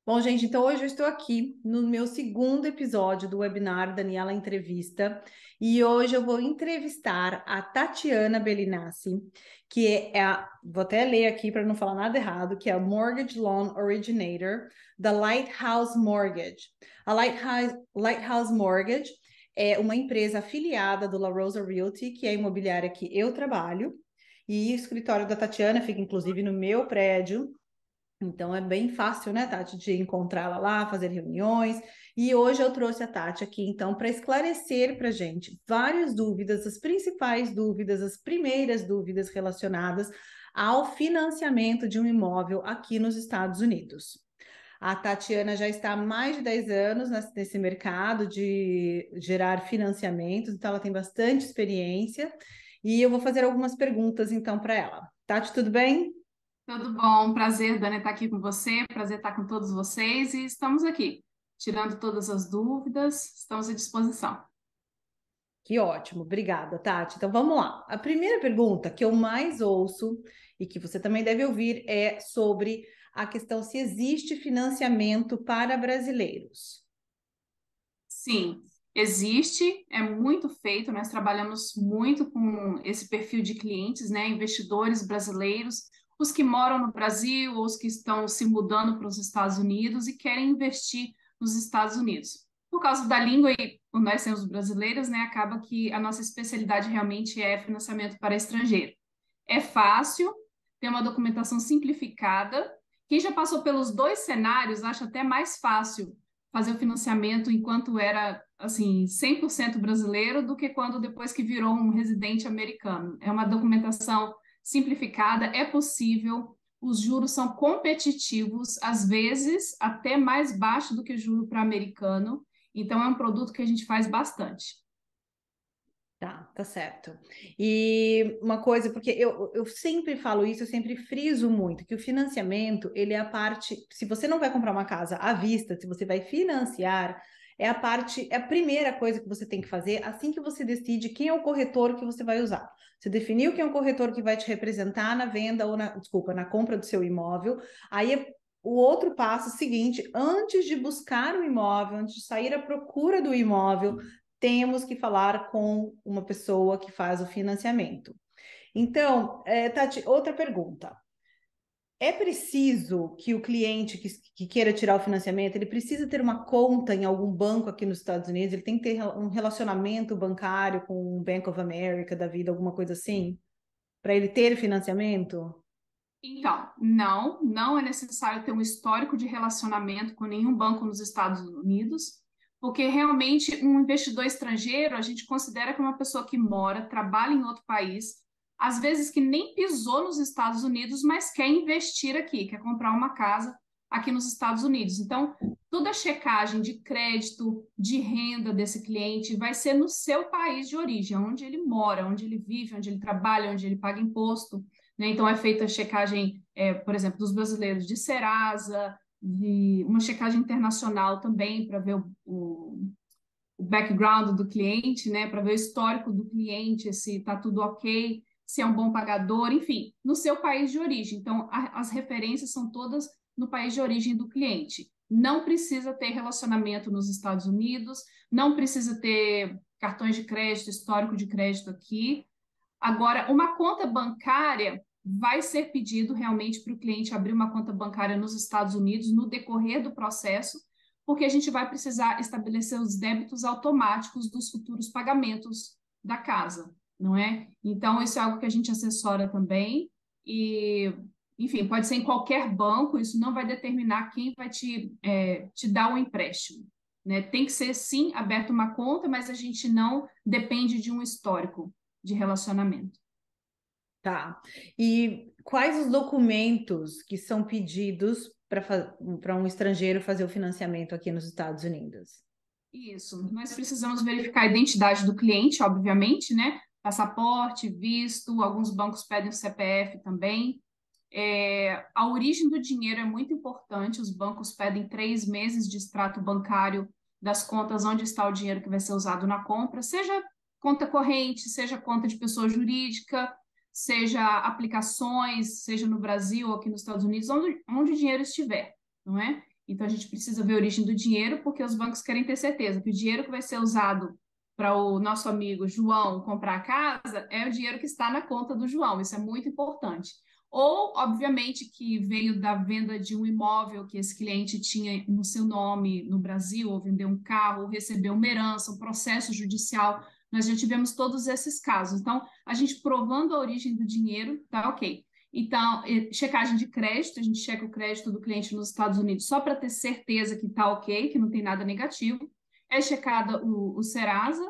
Bom, gente, então hoje eu estou aqui no meu segundo episódio do webinar Daniela Entrevista e hoje eu vou entrevistar a Tatiana Bellinassi, que vou até ler aqui para não falar nada errado, que é a Mortgage Loan Originator da Lighthouse Mortgage. A Lighthouse Mortgage é uma empresa afiliada do La Rosa Realty, que é a imobiliária que eu trabalho, e o escritório da Tatiana fica inclusive no meu prédio. Então é bem fácil, né, Tati, de encontrá-la lá, fazer reuniões. E hoje eu trouxe a Tati aqui, então, para esclarecer para a gente várias dúvidas, as principais dúvidas, as primeiras dúvidas relacionadas ao financiamento de um imóvel aqui nos Estados Unidos. A Tatiana já está há mais de 10 anos nesse mercado de gerar financiamentos, então ela tem bastante experiência. E eu vou fazer algumas perguntas, então, para ela. Tati, tudo bem? Tudo bom? Prazer, Dani, estar aqui com você. Prazer estar com todos vocês e estamos aqui, tirando todas as dúvidas, estamos à disposição. Que ótimo, obrigada, Tati. Então vamos lá. A primeira pergunta que eu mais ouço e que você também deve ouvir é sobre a questão se existe financiamento para brasileiros. Sim, existe, é muito feito, nós trabalhamos muito com esse perfil de clientes, né? Investidores brasileiros, os que moram no Brasil ou os que estão se mudando para os Estados Unidos e querem investir nos Estados Unidos. Por causa da língua e por nós sermos brasileiros, né? Acaba que a nossa especialidade realmente é financiamento para estrangeiro. É fácil, tem uma documentação simplificada. Quem já passou pelos dois cenários acha até mais fácil fazer o financiamento enquanto era assim 100% brasileiro do que quando depois que virou um residente americano. É uma documentação simplificada, é possível, os juros são competitivos, às vezes até mais baixo do que o juro para americano. Então é um produto que a gente faz bastante. Tá certo. E uma coisa, porque eu sempre falo isso, eu sempre friso muito, que o financiamento, ele é a parte, se você não vai comprar uma casa à vista, se você vai financiar, é a parte, é a primeira coisa que você tem que fazer assim que você decide quem é o corretor que você vai usar. Você definiu quem é o corretor que vai te representar na venda ou desculpa, na compra do seu imóvel, aí o outro passo seguinte, antes de buscar o imóvel, antes de sair à procura do imóvel, temos que falar com uma pessoa que faz o financiamento. Então, Tati, outra pergunta. É preciso que o cliente que queira tirar o financiamento, ele precisa ter uma conta em algum banco aqui nos Estados Unidos? Ele tem que ter um relacionamento bancário com o Bank of America da vida, alguma coisa assim, para ele ter financiamento? Então, não é necessário ter um histórico de relacionamento com nenhum banco nos Estados Unidos, porque realmente um investidor estrangeiro a gente considera que é uma pessoa que mora, trabalha em outro país, às vezes que nem pisou nos Estados Unidos, mas quer investir aqui, quer comprar uma casa aqui nos Estados Unidos. Então, toda a checagem de crédito, de renda desse cliente vai ser no seu país de origem, onde ele mora, onde ele vive, onde ele trabalha, onde ele paga imposto, né? Então, é feita a checagem, por exemplo, dos brasileiros de Serasa, de uma checagem internacional também para ver o background do cliente, né? Para ver o histórico do cliente, se está tudo ok, se é um bom pagador, enfim, no seu país de origem. Então, as referências são todas no país de origem do cliente. Não precisa ter relacionamento nos Estados Unidos, não precisa ter cartões de crédito, histórico de crédito aqui. Agora, uma conta bancária vai ser pedido realmente para o cliente abrir uma conta bancária nos Estados Unidos no decorrer do processo, porque a gente vai precisar estabelecer os débitos automáticos dos futuros pagamentos da casa, não é? Então, isso é algo que a gente assessora também e, enfim, pode ser em qualquer banco, isso não vai determinar quem vai te dar o empréstimo, né? Tem que ser, sim, aberta uma conta, mas a gente não depende de um histórico de relacionamento. Tá. E quais os documentos que são pedidos para um estrangeiro fazer o financiamento aqui nos Estados Unidos? Isso. Nós precisamos verificar a identidade do cliente, obviamente, né? Passaporte, visto, alguns bancos pedem o CPF também. A origem do dinheiro é muito importante. Os bancos pedem 3 meses de extrato bancário das contas onde está o dinheiro que vai ser usado na compra, seja conta corrente, seja conta de pessoa jurídica, seja aplicações, seja no Brasil ou aqui nos Estados Unidos, onde o dinheiro estiver, não é? Então, a gente precisa ver a origem do dinheiro, porque os bancos querem ter certeza que o dinheiro que vai ser usado para o nosso amigo João comprar a casa é o dinheiro que está na conta do João. Isso é muito importante. Ou, obviamente, que veio da venda de um imóvel que esse cliente tinha no seu nome no Brasil, ou vendeu um carro, ou recebeu uma herança, um processo judicial. Nós já tivemos todos esses casos. Então, a gente provando a origem do dinheiro, tá ok. Então, checagem de crédito, a gente checa o crédito do cliente nos Estados Unidos só para ter certeza que está ok, que não tem nada negativo. É checada o Serasa,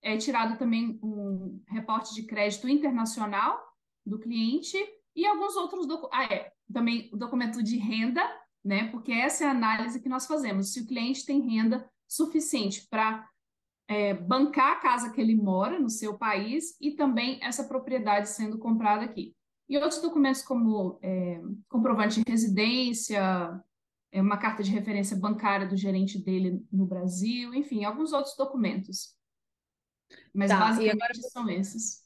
é tirado também um reporte de crédito internacional do cliente e alguns outros documentos. Também o documento de renda, né? Porque essa é a análise que nós fazemos. Se o cliente tem renda suficiente para bancar a casa que ele mora no seu país e também essa propriedade sendo comprada aqui. E outros documentos como comprovante de residência, uma carta de referência bancária do gerente dele no Brasil, enfim, alguns outros documentos. Mas Tá, e agora basicamente são esses.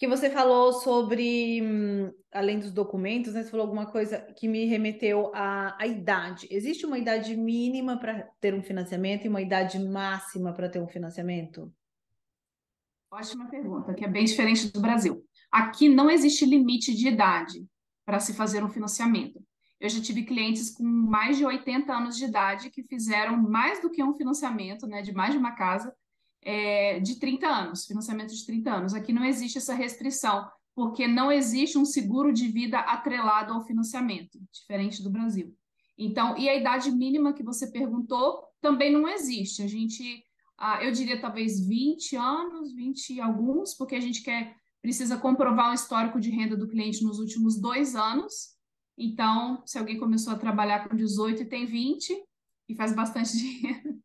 que você falou sobre, além dos documentos, né, você falou alguma coisa que me remeteu à idade. Existe uma idade mínima para ter um financiamento e uma idade máxima para ter um financiamento? Ótima pergunta, que é bem diferente do Brasil. Aqui não existe limite de idade para se fazer um financiamento. Eu já tive clientes com mais de 80 anos de idade que fizeram mais do que um financiamento, né, de mais de uma casa, de 30 anos, financiamento de 30 anos. Aqui não existe essa restrição, porque não existe um seguro de vida atrelado ao financiamento, diferente do Brasil. Então, e a idade mínima que você perguntou também não existe. A gente eu diria talvez 20 anos, 20 e alguns, porque a gente precisa comprovar o histórico de renda do cliente nos últimos 2 anos. Então, se alguém começou a trabalhar com 18 e tem 20 e faz bastante dinheiro,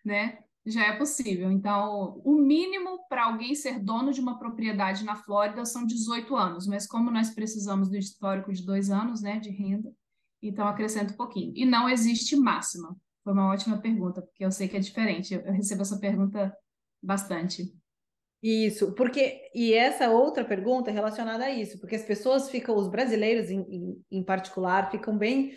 né? Já é possível. Então, o mínimo para alguém ser dono de uma propriedade na Flórida são 18 anos, mas como nós precisamos do histórico de 2 anos, né, de renda, então acrescenta um pouquinho. E não existe máxima. Foi uma ótima pergunta, porque eu sei que é diferente. Eu recebo essa pergunta bastante. Isso, porque, e essa outra pergunta é relacionada a isso, porque as pessoas ficam, os brasileiros em particular, ficam bem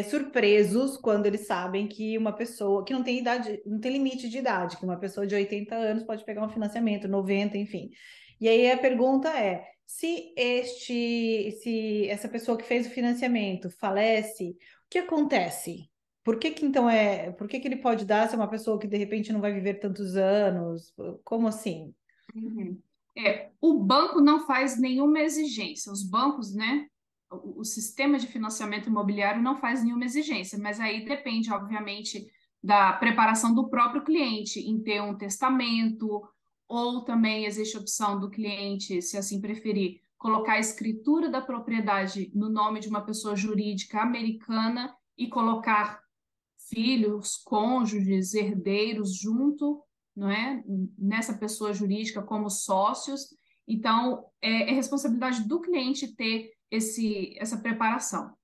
surpresos quando eles sabem que uma pessoa que não tem idade, não tem limite de idade, que uma pessoa de 80 anos pode pegar um financiamento, 90, enfim. E aí a pergunta é: se essa pessoa que fez o financiamento falece, o que acontece? Por que que ele pode dar se é uma pessoa que de repente não vai viver tantos anos? Como assim? Uhum. O banco não faz nenhuma exigência. Os bancos, né? O sistema de financiamento imobiliário não faz nenhuma exigência, mas aí depende, obviamente, da preparação do próprio cliente em ter um testamento, ou também existe a opção do cliente, se assim preferir, colocar a escritura da propriedade no nome de uma pessoa jurídica americana e colocar filhos, cônjuges, herdeiros junto, não é? Nessa pessoa jurídica como sócios. Então, é responsabilidade do cliente ter essa preparação.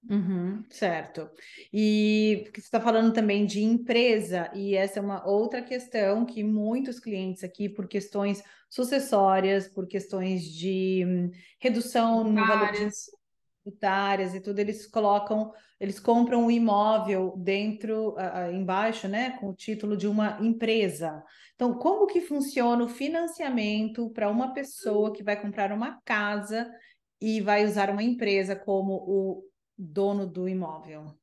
Uhum, certo. E porque você está falando também de empresa, e essa é uma outra questão que muitos clientes aqui, por questões sucessórias, por questões de redução no valor de Tributárias. tributárias e tudo, eles compram um imóvel dentro, embaixo, né, com o título de uma empresa. Então, como que funciona o financiamento para uma pessoa que vai comprar uma casa e vai usar uma empresa como o dono do imóvel?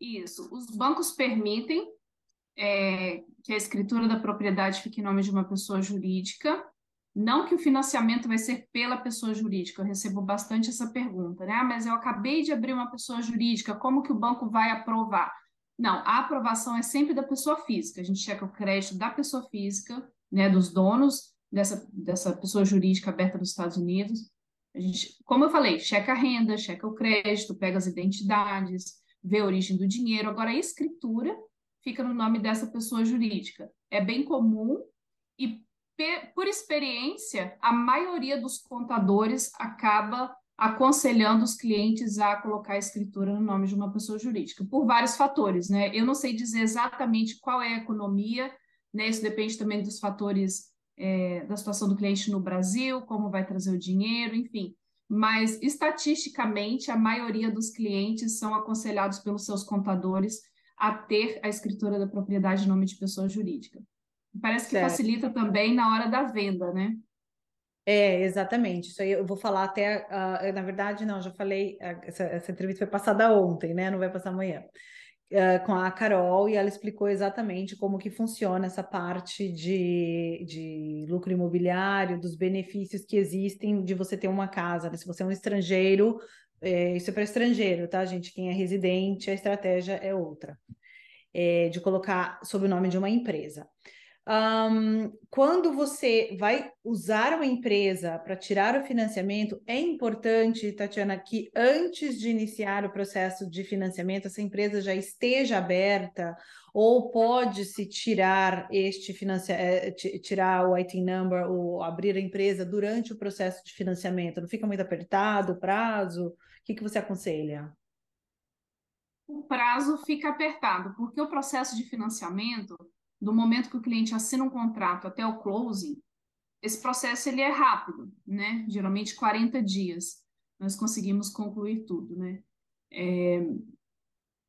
Isso. Os bancos permitem que a escritura da propriedade fique em nome de uma pessoa jurídica. Não que o financiamento vai ser pela pessoa jurídica, eu recebo bastante essa pergunta, né? Mas eu acabei de abrir uma pessoa jurídica, como que o banco vai aprovar? Não, a aprovação é sempre da pessoa física. A gente checa o crédito da pessoa física, né, dos donos dessa pessoa jurídica aberta nos Estados Unidos. A gente, como eu falei, checa a renda, checa o crédito, pega as identidades, vê a origem do dinheiro. Agora, a escritura fica no nome dessa pessoa jurídica. É bem comum e, por experiência, a maioria dos contadores acaba aconselhando os clientes a colocar a escritura no nome de uma pessoa jurídica, por vários fatores, né? Eu não sei dizer exatamente qual é a economia, né? Isso depende também dos fatores da situação do cliente no Brasil, como vai trazer o dinheiro, enfim. mas estatisticamente a maioria dos clientes são aconselhados pelos seus contadores a ter a escritura da propriedade em nome de pessoa jurídica. Parece que Certo. facilita também na hora da venda, né? É, exatamente. Isso aí eu vou falar até, na verdade, não, já falei, essa entrevista foi passada ontem, né? Não vai passar amanhã. Com a Carol, e ela explicou exatamente como que funciona essa parte de lucro imobiliário, dos benefícios que existem de você ter uma casa, né? Se você é um estrangeiro, isso é para estrangeiro, tá, gente? Quem é residente, a estratégia é outra, de colocar sob o nome de uma empresa. Quando você vai usar uma empresa para tirar o financiamento, é importante, Tatiana, que antes de iniciar o processo de financiamento, essa empresa já esteja aberta, ou pode-se tirar tirar o IT number ou abrir a empresa durante o processo de financiamento? Não fica muito apertado o prazo? O que que você aconselha? O prazo fica apertado, porque o processo de financiamento, do momento que o cliente assina um contrato até o closing, esse processo ele é rápido, né? Geralmente 40 dias nós conseguimos concluir tudo, né?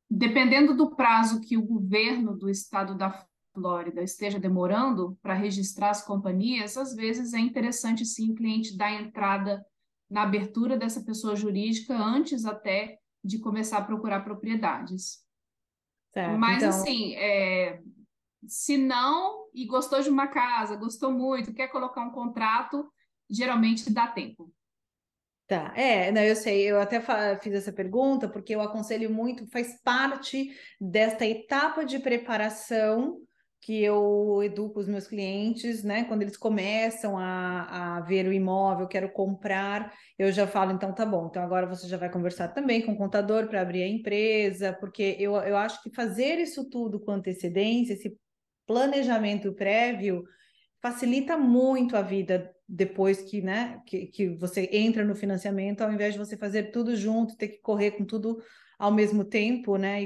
Dependendo do prazo que o governo do estado da Flórida esteja demorando para registrar as companhias, às vezes é interessante sim o cliente dar entrada na abertura dessa pessoa jurídica antes até de começar a procurar propriedades. Certo, Mas então. assim, se não e gostou de uma casa, gostou muito, quer colocar um contrato, geralmente dá tempo. Tá, não, eu sei, eu até fiz essa pergunta porque eu aconselho muito, faz parte desta etapa de preparação que eu educo os meus clientes, né? Quando eles começam a ver o imóvel, quero comprar, eu já falo, então tá bom, então agora você já vai conversar também com o contador para abrir a empresa, porque eu acho que fazer isso tudo com antecedência, esse planejamento prévio facilita muito a vida depois que, né, que você entra no financiamento, ao invés de você fazer tudo junto, ter que correr com tudo ao mesmo tempo, né,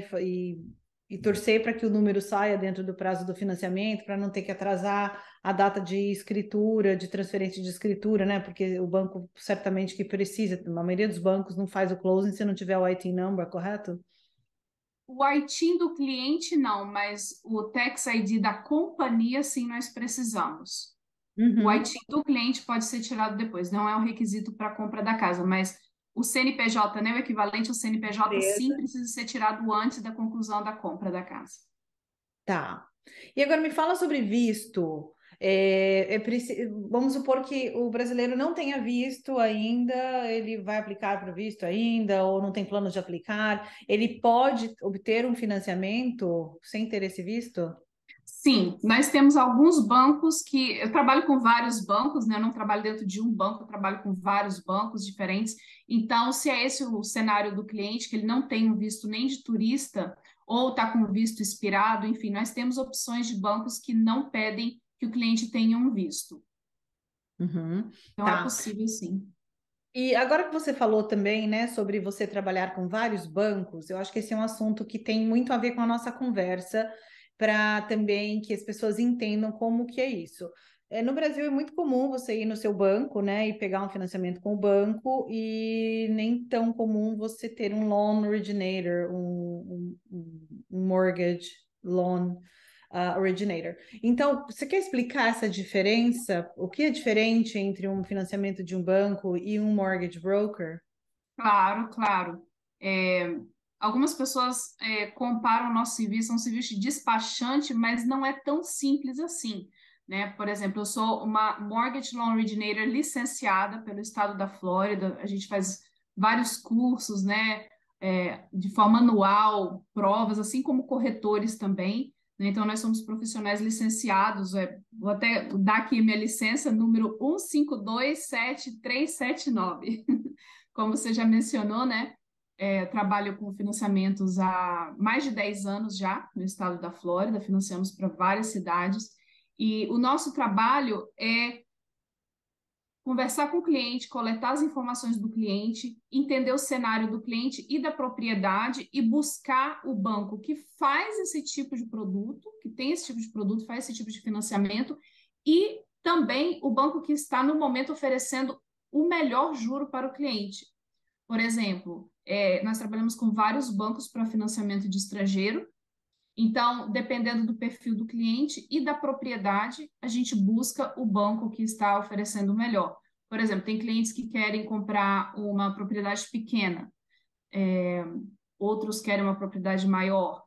e torcer para que o número saia dentro do prazo do financiamento, para não ter que atrasar a data de escritura, de transferência de escritura, né, porque o banco certamente que precisa, a maioria dos bancos não faz o closing se não tiver o IT number, correto? O ITIN do cliente não, mas o Tax ID da companhia sim nós precisamos. O Uhum. ITIN do cliente pode ser tirado depois, não é um requisito para a compra da casa, mas o CNPJ, né, o equivalente ao CNPJ, sim Beleza. precisa ser tirado antes da conclusão da compra da casa. Tá. E agora me fala sobre visto. Vamos supor que o brasileiro não tenha visto ainda, ele vai aplicar para o visto ainda, ou não tem planos de aplicar. Ele pode obter um financiamento sem ter esse visto? Sim, nós temos alguns bancos que eu trabalho com vários bancos, né? Eu não trabalho dentro de um banco, eu trabalho com vários bancos diferentes. Então, se é esse o cenário do cliente, que ele não tem um visto nem de turista, ou está com o visto expirado, enfim, nós temos opções de bancos que não pedem que o cliente tenha um visto. Uhum. Então, é Tá. possível sim. E agora que você falou também, né, sobre você trabalhar com vários bancos, eu acho que esse é um assunto que tem muito a ver com a nossa conversa, para também que as pessoas entendam como que é isso. No Brasil é muito comum você ir no seu banco, né, e pegar um financiamento com o banco, e nem tão comum você ter um loan originator, um mortgage loan originator. Então, você quer explicar essa diferença? O que é diferente entre um financiamento de um banco e um mortgage broker? Claro, claro. É, algumas pessoas comparam o nosso serviço a um serviço de despachante, mas não é tão simples assim, né? Por exemplo, eu sou uma Mortgage Loan Originator licenciada pelo estado da Flórida. A gente faz vários cursos, né? De forma anual, provas, assim como corretores também, né? Então, nós somos profissionais licenciados. Vou até dar aqui minha licença, número 1527379. Como você já mencionou, né? Eu trabalho com financiamentos há mais de 10 anos já no estado da Flórida, financiamos para várias cidades. E o nosso trabalho é conversar com o cliente, coletar as informações do cliente, entender o cenário do cliente e da propriedade e buscar o banco que faz esse tipo de produto, que tem esse tipo de produto, faz esse tipo de financiamento, e também o banco que está no momento oferecendo o melhor juro para o cliente. Por exemplo, nós trabalhamos com vários bancos para financiamento de estrangeiro. Então, dependendo do perfil do cliente e da propriedade, a gente busca o banco que está oferecendo o melhor. Por exemplo, tem clientes que querem comprar uma propriedade pequena, outros querem uma propriedade maior.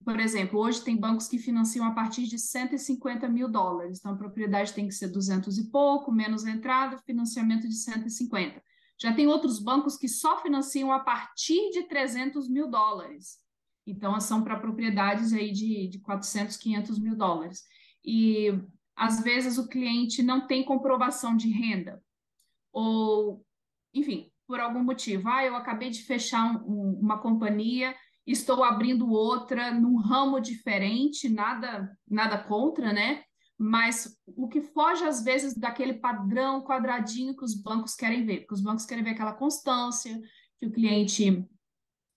Por exemplo, hoje tem bancos que financiam a partir de US$ 150.000. Então, a propriedade tem que ser 200 e pouco, menos a entrada, financiamento de 150. Já tem outros bancos que só financiam a partir de US$ 300.000. Então, são para propriedades aí de 400, US$ 500.000. E, às vezes, o cliente não tem comprovação de renda. Ou, enfim, por algum motivo. Eu acabei de fechar uma companhia, estou abrindo outra num ramo diferente, nada contra, né? Mas o que foge às vezes daquele padrão quadradinho que os bancos querem ver, porque os bancos querem ver aquela constância, que o cliente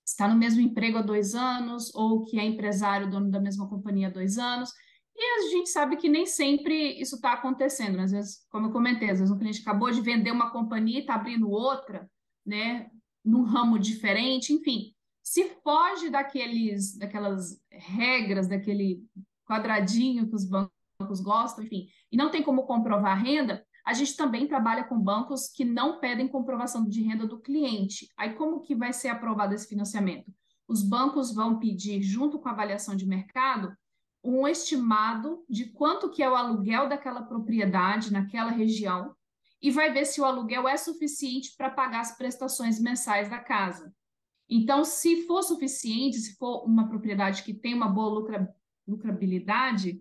está no mesmo emprego há 2 anos, ou que é empresário, dono da mesma companhia há 2 anos. E a gente sabe que nem sempre isso está acontecendo, né? Às vezes, como eu comentei, às vezes um cliente acabou de vender uma companhia e está abrindo outra, né? Num ramo diferente, enfim. Se foge daquelas regras, daquele quadradinho que os bancos gostam, enfim, e não tem como comprovar a renda, a gente também trabalha com bancos que não pedem comprovação de renda do cliente. Aí, como que vai ser aprovado esse financiamento? Os bancos vão pedir, junto com a avaliação de mercado, um estimado de quanto que é o aluguel daquela propriedade naquela região e vai ver se o aluguel é suficiente para pagar as prestações mensais da casa. Então, se for suficiente, se for uma propriedade que tem uma boa lucrabilidade,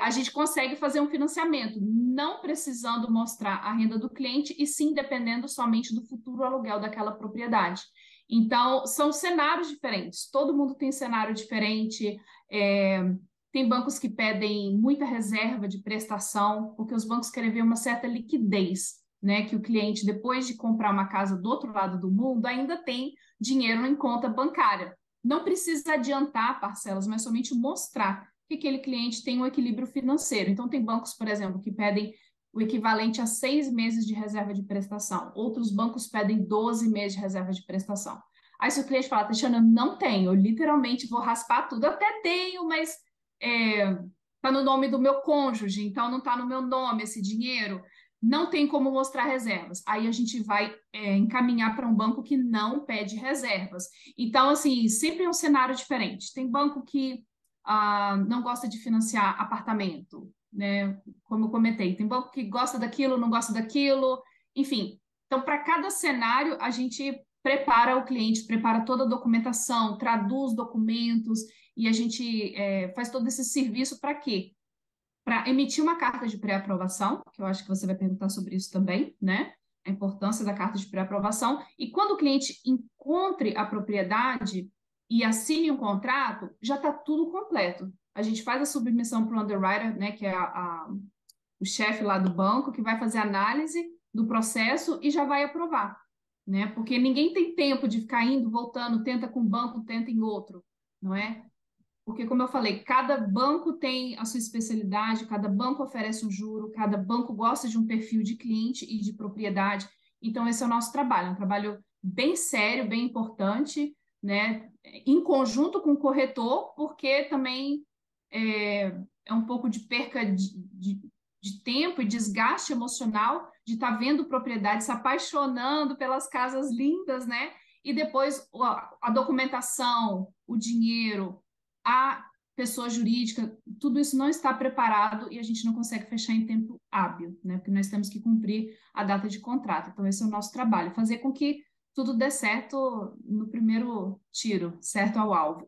a gente consegue fazer um financiamento, não precisando mostrar a renda do cliente, e sim dependendo somente do futuro aluguel daquela propriedade. Então, são cenários diferentes, todo mundo tem cenário diferente. Tem bancos que pedem muita reserva de prestação, porque os bancos querem ver uma certa liquidez, né? Que o cliente, depois de comprar uma casa do outro lado do mundo, ainda tem dinheiro em conta bancária. Não precisa adiantar parcelas, mas somente mostrar que aquele cliente tem um equilíbrio financeiro. Então, tem bancos, por exemplo, que pedem o equivalente a 6 meses de reserva de prestação. Outros bancos pedem 12 meses de reserva de prestação. Aí, se o cliente fala, Tatiana, eu não tenho, eu literalmente vou raspar tudo. Eu até tenho, mas está no nome do meu cônjuge, então não está no meu nome esse dinheiro. Não tem como mostrar reservas. Aí a gente vai encaminhar para um banco que não pede reservas. Então, assim, sempre é um cenário diferente. Tem banco que não gosta de financiar apartamento, né? Como eu comentei, tem banco que gosta daquilo, não gosta daquilo, enfim. Então, para cada cenário, a gente prepara o cliente, prepara toda a documentação, traduz documentos e a gente faz todo esse serviço para quê? Para emitir uma carta de pré-aprovação, que eu acho que você vai perguntar sobre isso também, né? A importância da carta de pré-aprovação. E quando o cliente encontre a propriedade e assine um contrato, já está tudo completo. A gente faz a submissão para o underwriter, né, que é o chefe lá do banco, que vai fazer a análise do processo e já vai aprovar, né? Porque ninguém tem tempo de ficar indo, voltando, tenta com um banco, tenta em outro, não é? Porque, como eu falei, cada banco tem a sua especialidade, cada banco oferece um juro, cada banco gosta de um perfil de cliente e de propriedade. Então, esse é o nosso trabalho, é um trabalho bem sério, bem importante, né? Em conjunto com o corretor, porque também é um pouco de perca de tempo e desgaste emocional de estar vendo propriedade, se apaixonando pelas casas lindas, né? E depois a documentação, o dinheiro, a pessoa jurídica, tudo isso não está preparado e a gente não consegue fechar em tempo hábil, né? Porque nós temos que cumprir a data de contrato. Então, esse é o nosso trabalho, fazer com que tudo dê certo no primeiro tiro, certo ao alvo.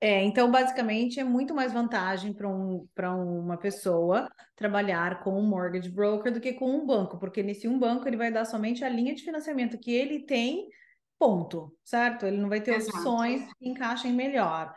Então, basicamente, é muito mais vantagem para uma pessoa trabalhar com um mortgage broker do que com um banco, porque nesse um banco ele vai dar somente a linha de financiamento que ele tem, ponto, certo? Ele não vai ter Exato. opções que encaixem melhor.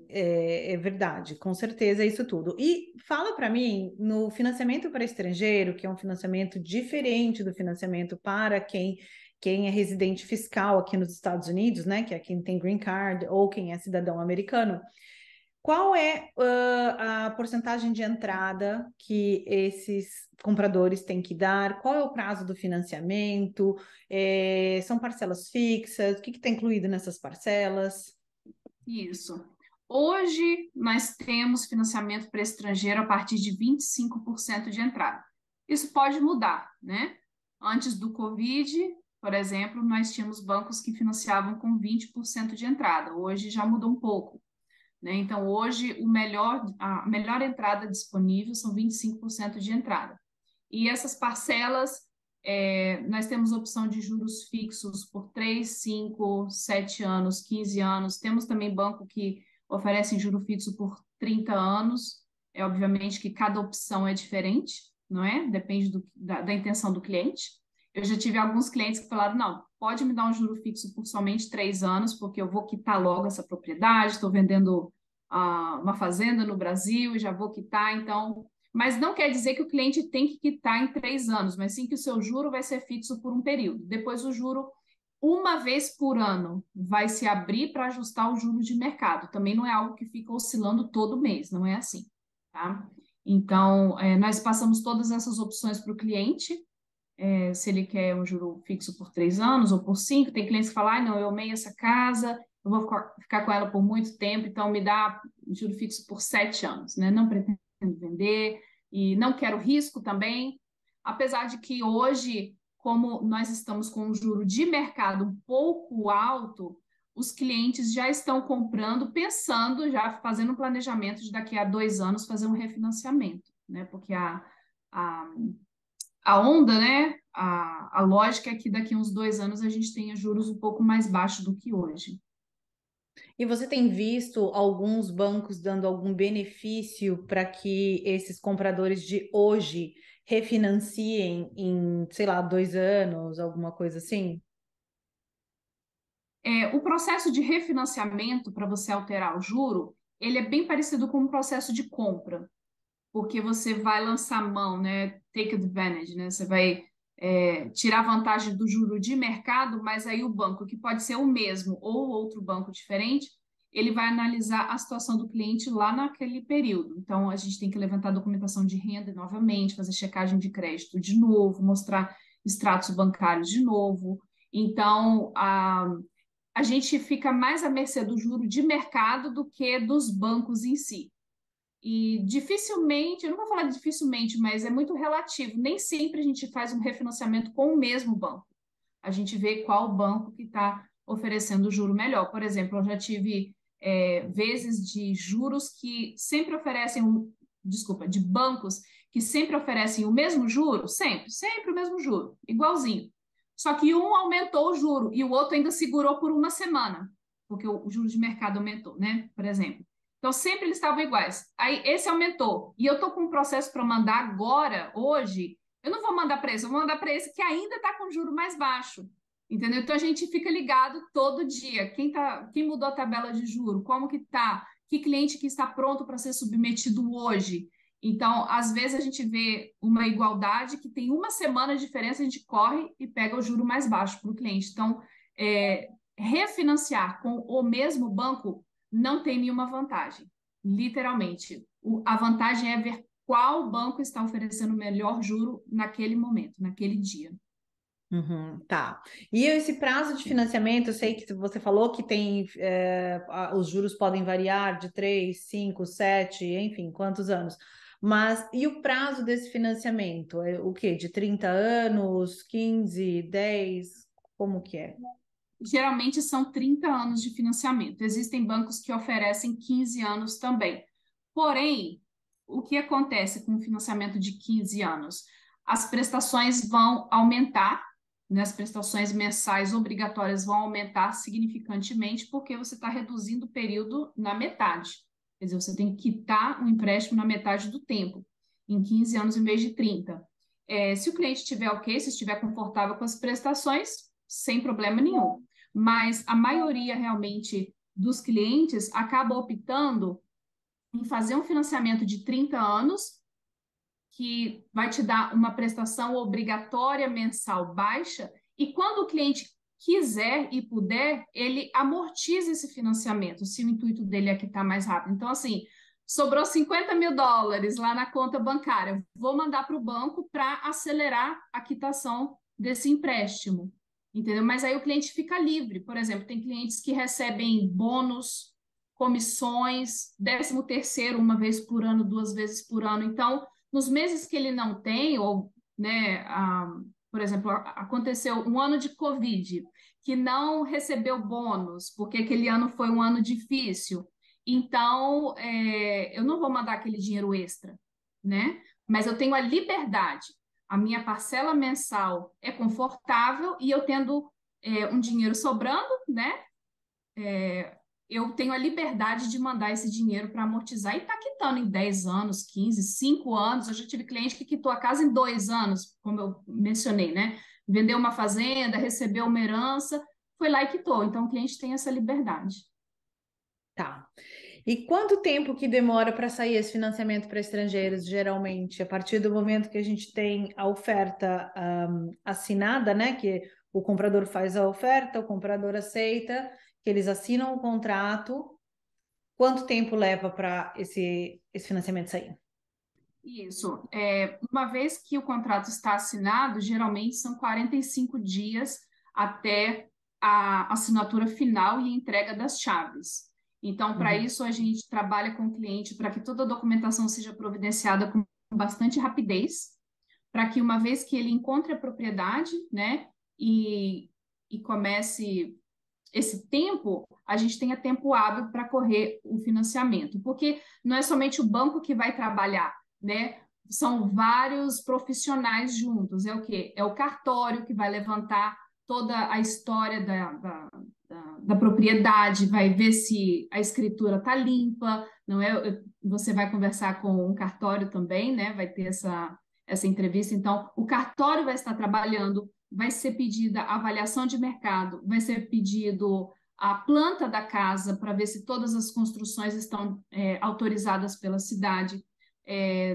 É verdade, com certeza é isso tudo. E fala para mim, no financiamento para estrangeiro, que é um financiamento diferente do financiamento para quem é residente fiscal aqui nos Estados Unidos, né, que é quem tem green card ou quem é cidadão americano, Qual é a porcentagem de entrada que esses compradores têm que dar? Qual é o prazo do financiamento? São parcelas fixas? O que está incluído nessas parcelas? Isso. Hoje, nós temos financiamento para estrangeiro a partir de 25% de entrada. Isso pode mudar, né? Antes do Covid, por exemplo, nós tínhamos bancos que financiavam com 20% de entrada. Hoje já mudou um pouco, né? Então, hoje, a melhor entrada disponível são 25% de entrada. E essas parcelas, nós temos opção de juros fixos por 3, 5, 7 anos, 15 anos. Temos também banco que oferecem juro fixo por 30 anos. Obviamente que cada opção é diferente, não é? Depende da intenção do cliente. Eu já tive alguns clientes que falaram, não, pode me dar um juro fixo por somente 3 anos, porque eu vou quitar logo essa propriedade, estou vendendo uma fazenda no Brasil e já vou quitar, então... Mas não quer dizer que o cliente tem que quitar em 3 anos, mas sim que o seu juro vai ser fixo por um período. Depois o juro, uma vez por ano, vai se abrir para ajustar o juro de mercado. Também não é algo que fica oscilando todo mês, não é assim, tá? Então, nós passamos todas essas opções para o cliente, se ele quer um juro fixo por 3 anos ou por 5. Tem clientes que falam, ah, não, eu amei essa casa, eu vou ficar com ela por muito tempo, então me dá um juro fixo por 7 anos, né? Não pretendo vender e não quero risco também. Apesar de que hoje, como nós estamos com um juro de mercado um pouco alto, os clientes já estão comprando, pensando, já fazendo um planejamento de daqui a 2 anos fazer um refinanciamento, né? Porque a, a onda, né? A lógica é que daqui a uns 2 anos a gente tenha juros um pouco mais baixos do que hoje. E você tem visto alguns bancos dando algum benefício para que esses compradores de hoje refinanciem em, sei lá, 2 anos, alguma coisa assim? O processo de refinanciamento para você alterar o juro, ele é bem parecido com o processo de compra, porque você vai lançar mão, né? Take advantage, né? Você vai tirar vantagem do juro de mercado, mas aí o banco, que pode ser o mesmo ou outro banco diferente, ele vai analisar a situação do cliente lá naquele período. Então, a gente tem que levantar a documentação de renda novamente, fazer checagem de crédito de novo, mostrar extratos bancários de novo. Então, a gente fica mais à mercê do juro de mercado do que dos bancos em si. E dificilmente, eu não vou falar dificilmente, mas é muito relativo. Nem sempre a gente faz um refinanciamento com o mesmo banco. A gente vê qual banco que está oferecendo o juro melhor. Por exemplo, eu já tive vezes de juros que sempre oferecem, desculpa, de bancos que sempre oferecem o mesmo juro, sempre o mesmo juro, igualzinho. Só que um aumentou o juro e o outro ainda segurou por uma semana, porque o juro de mercado aumentou, né? Por exemplo. Então, sempre eles estavam iguais. Aí, esse aumentou. E eu estou com um processo para mandar agora, hoje. Eu não vou mandar para esse, eu vou mandar para esse que ainda está com juro mais baixo. Entendeu? Então, a gente fica ligado todo dia. Quem mudou a tabela de juro? Como que está? Que cliente que está pronto para ser submetido hoje? Então, às vezes a gente vê uma igualdade que tem uma semana de diferença, a gente corre e pega o juro mais baixo para o cliente. Então, refinanciar com o mesmo banco não tem nenhuma vantagem, literalmente. A vantagem é ver qual banco está oferecendo o melhor juro naquele momento, naquele dia. Uhum, tá. E esse prazo de financiamento, eu sei que você falou que tem, os juros podem variar de 3, 5, 7, enfim, quantos anos. Mas e o prazo desse financiamento? É o quê? De 30 anos, 15, 10? Como que é? Geralmente são 30 anos de financiamento. Existem bancos que oferecem 15 anos também. Porém, o que acontece com o financiamento de 15 anos? As prestações vão aumentar, né? As prestações mensais obrigatórias vão aumentar significantemente porque você está reduzindo o período na metade. Quer dizer, você tem que quitar o empréstimo na metade do tempo, em 15 anos em vez de 30. Se o cliente estiver ok, se estiver confortável com as prestações, sem problema nenhum. Mas a maioria realmente dos clientes acaba optando em fazer um financiamento de 30 anos, que vai te dar uma prestação obrigatória mensal baixa, e quando o cliente quiser e puder, ele amortiza esse financiamento, se o intuito dele é quitar mais rápido. Então, assim, sobrou US$ 50.000 lá na conta bancária, vou mandar para o banco para acelerar a quitação desse empréstimo, entendeu? Mas aí o cliente fica livre. Por exemplo, tem clientes que recebem bônus, comissões, 13º uma vez por ano, 2 vezes por ano. Então, nos meses que ele não tem, ou, né, por exemplo, aconteceu um ano de Covid, que não recebeu bônus, porque aquele ano foi um ano difícil. Então, eu não vou mandar aquele dinheiro extra, né? Mas eu tenho a liberdade. A minha parcela mensal é confortável e eu tendo um dinheiro sobrando, né? Eu tenho a liberdade de mandar esse dinheiro para amortizar e está quitando em 10 anos, 15, 5 anos. Eu já tive cliente que quitou a casa em 2 anos, como eu mencionei, né? Vendeu uma fazenda, recebeu uma herança, foi lá e quitou. Então, o cliente tem essa liberdade. Tá. E quanto tempo que demora para sair esse financiamento para estrangeiros, geralmente? A partir do momento que a gente tem a oferta assinada, né? Que o comprador faz a oferta, o comprador aceita, que eles assinam o contrato. Quanto tempo leva para esse financiamento sair? Isso. Uma vez que o contrato está assinado, geralmente são 45 dias até a assinatura final e entrega das chaves. Então, para Uhum. isso, a gente trabalha com o cliente para que toda a documentação seja providenciada com bastante rapidez, para que uma vez que ele encontre a propriedade, né, e comece esse tempo, a gente tenha tempo hábil para correr o financiamento, porque não é somente o banco que vai trabalhar, né? São vários profissionais juntos. É o quê? É o cartório que vai levantar toda a história da propriedade, vai ver se a escritura está limpa, não é? Você vai conversar com um cartório também, né? Vai ter essa entrevista. Então, o cartório vai estar trabalhando, vai ser pedida a avaliação de mercado, vai ser pedido a planta da casa para ver se todas as construções estão autorizadas pela cidade.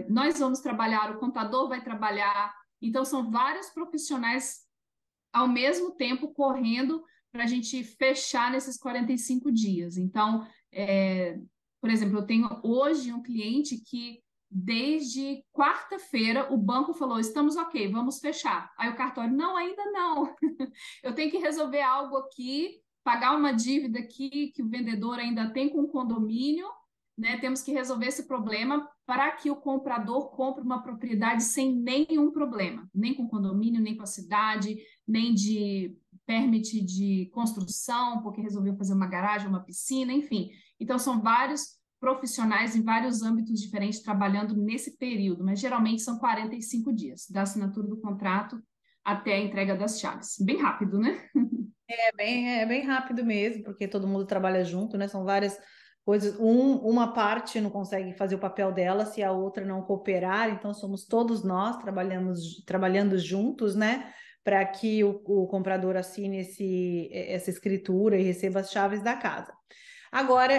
Nós vamos trabalhar, o contador vai trabalhar, então são vários profissionais ao mesmo tempo correndo para a gente fechar nesses 45 dias. Então, por exemplo, eu tenho hoje um cliente que desde quarta-feira o banco falou: estamos ok, vamos fechar. Aí o cartório, não, ainda não. Eu tenho que resolver algo aqui, pagar uma dívida aqui que o vendedor ainda tem com o condomínio, né? Temos que resolver esse problema para que o comprador compre uma propriedade sem nenhum problema, nem com condomínio, nem com a cidade, nem de permit de construção, porque resolveu fazer uma garagem, uma piscina, enfim. Então, são vários profissionais em vários âmbitos diferentes trabalhando nesse período, mas geralmente são 45 dias, da assinatura do contrato até a entrega das chaves. Bem rápido, né? É bem rápido mesmo, porque todo mundo trabalha junto, né? São várias coisas. Uma parte não consegue fazer o papel dela se a outra não cooperar, então somos todos nós trabalhando juntos, né? Para que o comprador assine essa escritura e receba as chaves da casa. Agora,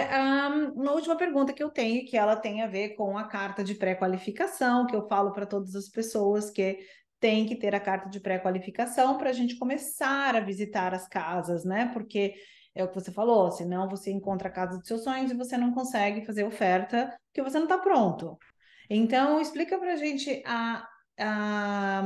uma última pergunta que eu tenho, que ela tem a ver com a carta de pré-qualificação, que eu falo para todas as pessoas que tem que ter a carta de pré-qualificação para a gente começar a visitar as casas, né? Porque é o que você falou, senão você encontra a casa dos seus sonhos e você não consegue fazer oferta porque você não está pronto. Então, explica para a gente a, a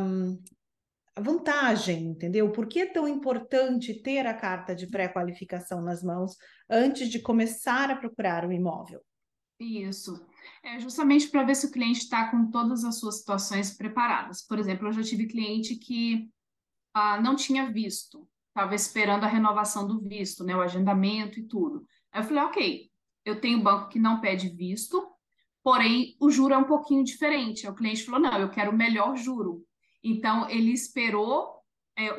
vantagem, entendeu? Por que é tão importante ter a carta de pré-qualificação nas mãos antes de começar a procurar o imóvel? Isso. É justamente para ver se o cliente está com todas as suas situações preparadas. Por exemplo, eu já tive cliente que não tinha visto, estava esperando a renovação do visto, né, o agendamento e tudo. Aí eu falei, ok, eu tenho banco que não pede visto, porém o juro é um pouquinho diferente. Aí o cliente falou, não, eu quero o melhor juro. Então ele esperou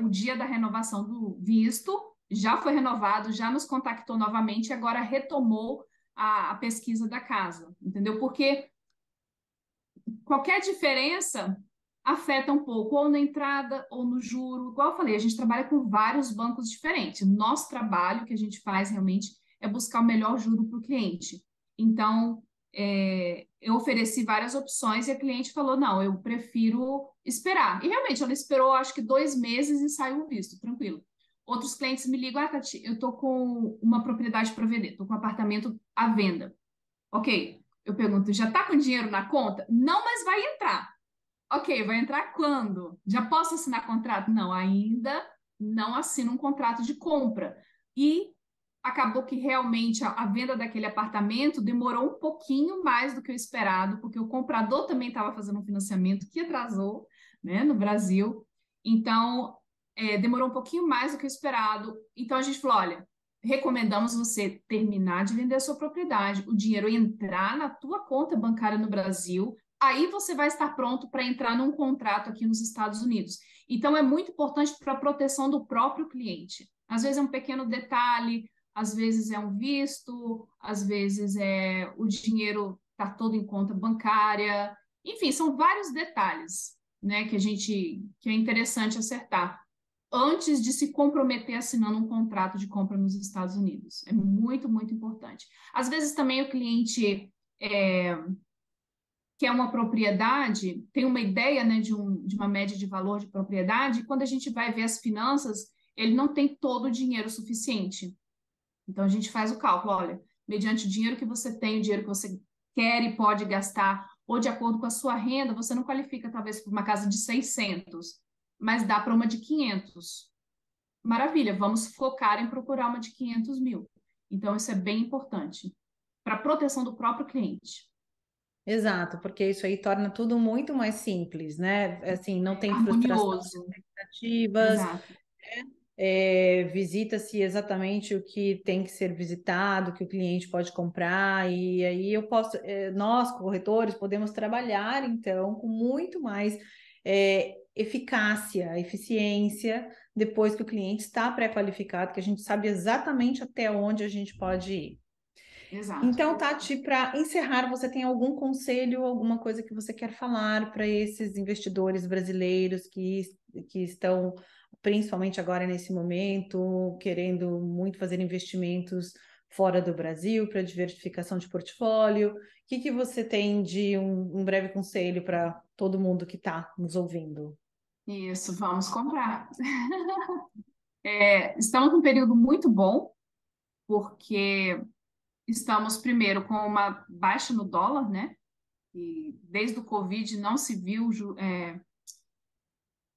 o dia da renovação do visto, já foi renovado, já nos contactou novamente e agora retomou a pesquisa da casa, entendeu? Porque qualquer diferença afeta um pouco, ou na entrada, ou no juro. Igual eu falei, a gente trabalha com vários bancos diferentes. Nosso trabalho que a gente faz realmente é buscar o melhor juro para o cliente. Então, eu ofereci várias opções e a cliente falou: não, eu prefiro esperar. E realmente, ela esperou acho que 2 meses e saiu o visto, tranquilo. Outros clientes me ligam, Tati, eu estou com uma propriedade para vender, estou com um apartamento à venda. Ok, eu pergunto, já está com dinheiro na conta? Não, mas vai entrar. Ok, vai entrar quando? Já posso assinar contrato? Não, ainda não assino um contrato de compra. E acabou que realmente a venda daquele apartamento demorou um pouquinho mais do que o esperado, porque o comprador também estava fazendo um financiamento que atrasou, né, no Brasil. Então, demorou um pouquinho mais do que o esperado. Então, a gente falou: olha, recomendamos você terminar de vender a sua propriedade, o dinheiro entrar na tua conta bancária no Brasil, aí você vai estar pronto para entrar num contrato aqui nos Estados Unidos. Então, é muito importante para a proteção do próprio cliente. Às vezes é um pequeno detalhe, às vezes é um visto, às vezes é o dinheiro está todo em conta bancária. Enfim, são vários detalhes, né, que é interessante acertar antes de se comprometer assinando um contrato de compra nos Estados Unidos. É muito, muito importante. Às vezes também o cliente quer uma propriedade, tem uma ideia, né, de uma média de valor de propriedade, e quando a gente vai ver as finanças, ele não tem todo o dinheiro suficiente. Então a gente faz o cálculo, olha, mediante o dinheiro que você tem, o dinheiro que você quer e pode gastar, ou de acordo com a sua renda, você não qualifica talvez para uma casa de 600, mas dá para uma de 500. Maravilha, vamos focar em procurar uma de 500 mil. Então isso é bem importante para a proteção do próprio cliente. Exato, porque isso aí torna tudo muito mais simples, né? Assim, não tem frustração de Harmonioso, expectativas, exato. visita-se exatamente o que tem que ser visitado, que o cliente pode comprar, e aí nós, corretores, podemos trabalhar, então, com muito mais eficácia, eficiência, depois que o cliente está pré-qualificado, que a gente sabe exatamente até onde a gente pode ir. Exato. Então, Tati, para encerrar, você tem algum conselho, alguma coisa que você quer falar para esses investidores brasileiros que estão, principalmente agora nesse momento, querendo muito fazer investimentos fora do Brasil para diversificação de portfólio? O que você tem de um breve conselho para todo mundo que está nos ouvindo? Isso, vamos comprar. Estamos num período muito bom, porque estamos, primeiro, com uma baixa no dólar, né? E desde o Covid não se viu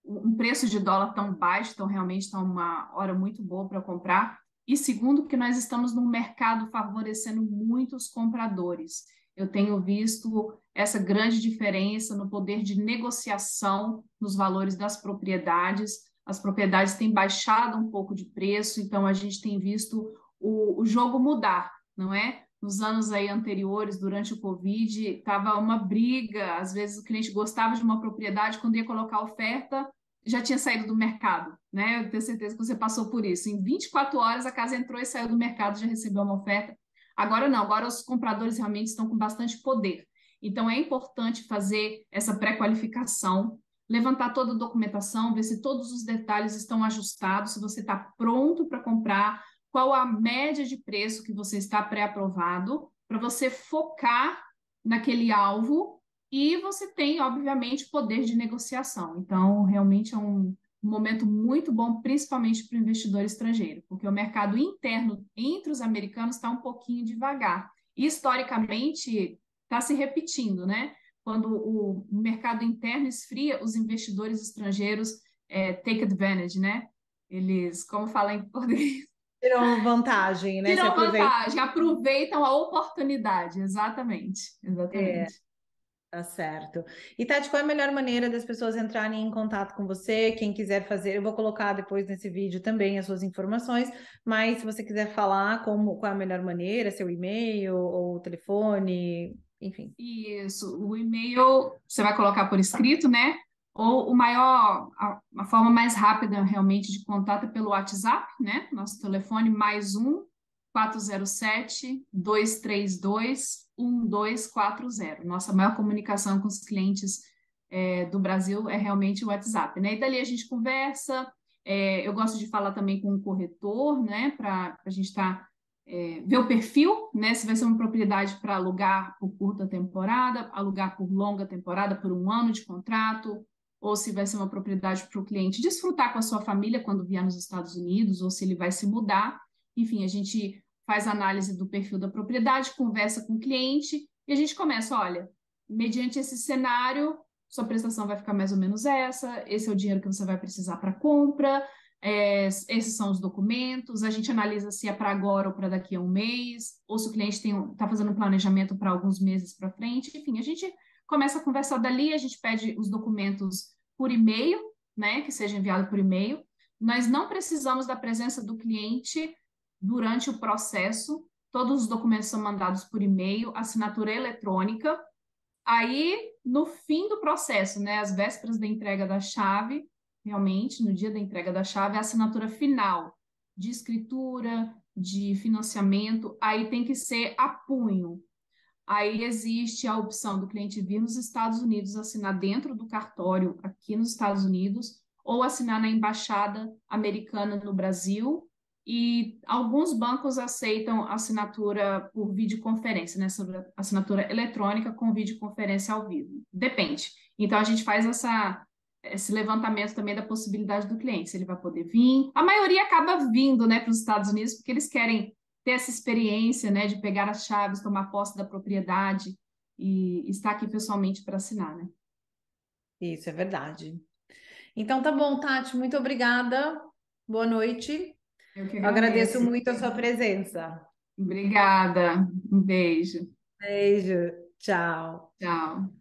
um preço de dólar tão baixo, então realmente está uma hora muito boa para comprar. E segundo, que nós estamos num mercado favorecendo muitos compradores. Eu tenho visto essa grande diferença no poder de negociação nos valores das propriedades. As propriedades têm baixado um pouco de preço, então a gente tem visto o jogo mudar, não é? Nos anos aí anteriores, durante o Covid, estava uma briga. Às vezes o cliente gostava de uma propriedade, quando ia colocar oferta, já tinha saído do mercado, né? Eu tenho certeza que você passou por isso. Em 24 horas a casa entrou e saiu do mercado, já recebeu uma oferta. Agora não, agora os compradores realmente estão com bastante poder. Então é importante fazer essa pré-qualificação, levantar toda a documentação, ver se todos os detalhes estão ajustados, se você está pronto para comprar, qual a média de preço que você está pré-aprovado, para você focar naquele alvo e você tem, obviamente, poder de negociação. Então, realmente é um momento muito bom, principalmente para o investidor estrangeiro, porque o mercado interno entre os americanos está um pouquinho devagar. E, historicamente, está se repetindo, né? Quando o mercado interno esfria, os investidores estrangeiros take advantage, né? Eles, como fala em português, Tiram vantagem, né? Se tiram aproveita. vantagem, aproveitam a oportunidade. Exatamente, É, exatamente. tá certo. E Tati, qual é a melhor maneira das pessoas entrarem em contato com você? Quem quiser fazer, eu vou colocar depois nesse vídeo também as suas informações, mas se você quiser falar qual é a melhor maneira, seu e-mail ou telefone, enfim. Isso, o e-mail você vai colocar por escrito, né? Ou o maior, a forma mais rápida realmente de contato é pelo WhatsApp, né? Nosso telefone +1 407 232 1240. Nossa maior comunicação com os clientes do Brasil é realmente o WhatsApp, né? E dali a gente conversa. Eu gosto de falar também com o corretor, né? Para a gente estar ver o perfil, né? Se vai ser uma propriedade para alugar por curta temporada, alugar por longa temporada, por um ano de contrato. ou se vai ser uma propriedade para o cliente desfrutar com a sua família quando vier nos Estados Unidos, ou se ele vai se mudar. Enfim, a gente faz análise do perfil da propriedade, conversa com o cliente e a gente começa, olha, mediante esse cenário, sua prestação vai ficar mais ou menos essa, esse é o dinheiro que você vai precisar para compra, esses são os documentos, a gente analisa se é para agora ou para daqui a um mês, ou se o cliente está fazendo um planejamento para alguns meses para frente, enfim, a gente começa a conversar dali, a gente pede os documentos por e-mail, né, que seja enviado por e-mail. Nós não precisamos da presença do cliente durante o processo, todos os documentos são mandados por e-mail, assinatura eletrônica. Aí, no fim do processo, né, às vésperas da entrega da chave, realmente, no dia da entrega da chave, a assinatura final de escritura, de financiamento, aí tem que ser a punho. Aí existe a opção do cliente vir nos Estados Unidos, assinar dentro do cartório aqui nos Estados Unidos, ou assinar na embaixada americana no Brasil. E alguns bancos aceitam assinatura por videoconferência, né? Assinatura eletrônica com videoconferência ao vivo. Depende. Então a gente faz esse levantamento também da possibilidade do cliente, se ele vai poder vir. A maioria acaba vindo, né, para os Estados Unidos, porque eles querem ter essa experiência, né, de pegar as chaves, tomar posse da propriedade e estar aqui pessoalmente para assinar, né? Isso é verdade. Então tá bom, Tati, muito obrigada. Boa noite. Eu que Eu agradeço agradeço. muito a sua presença. Obrigada. Um beijo. Beijo, tchau. Tchau.